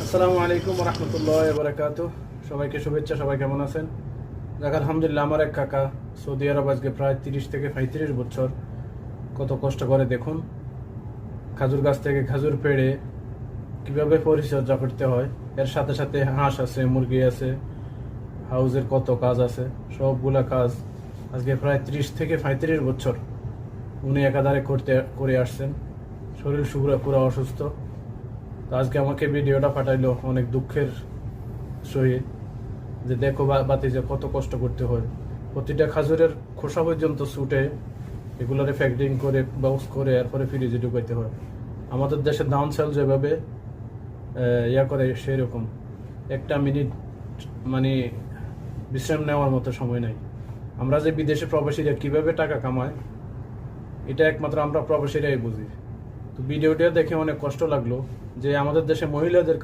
আসসালামু আলাইকুম রহমতুল্লাহ বরকাত। সবাইকে শুভেচ্ছা। সবাই কেমন আছেন? দেখ, আলহামদুলিল্লাহ। আমার এক কাকা সৌদি আরব আজকে প্রায় 30 থেকে 35 বছর কত কষ্ট করে দেখুন। খাজুর গাছ থেকে খাজুর পেড়ে কিভাবে পরিচর্যা করতে হয়, এর সাথে সাথে হাঁস আছে, মুরগি আছে, হাউজের কত কাজ আছে, সবগুলা কাজ আজকে প্রায় 30 থেকে 35 বছর উনি একাধারে করে আসছেন। শরীর পুরো অসুস্থ। তো আজকে আমাকে ভিডিওটা পাঠাইলো অনেক দুঃখের সহিত, যে দেখো বাতিজা কত কষ্ট করতে হয়। প্রতিটা খাজুরের খোসা পর্যন্ত ছুটে এগুলোরে প্যাকেটিং করে বক্স করে এরপরে ফ্রিজে ঢুকাইতে হয়। আমাদের দেশে ডাউন সেল যেভাবে ইয়া করে সেরকম একটা মিনিট মানে বিশ্রাম নেওয়ার মতো সময় নাই। আমরা যে বিদেশে প্রবাসীরা কিভাবে টাকা কামায়, এটা একমাত্র আমরা প্রবাসীরাই বুঝি। তো ভিডিওটা দেখে অনেক কষ্ট লাগলো যে আমাদের দেশে মহিলাদের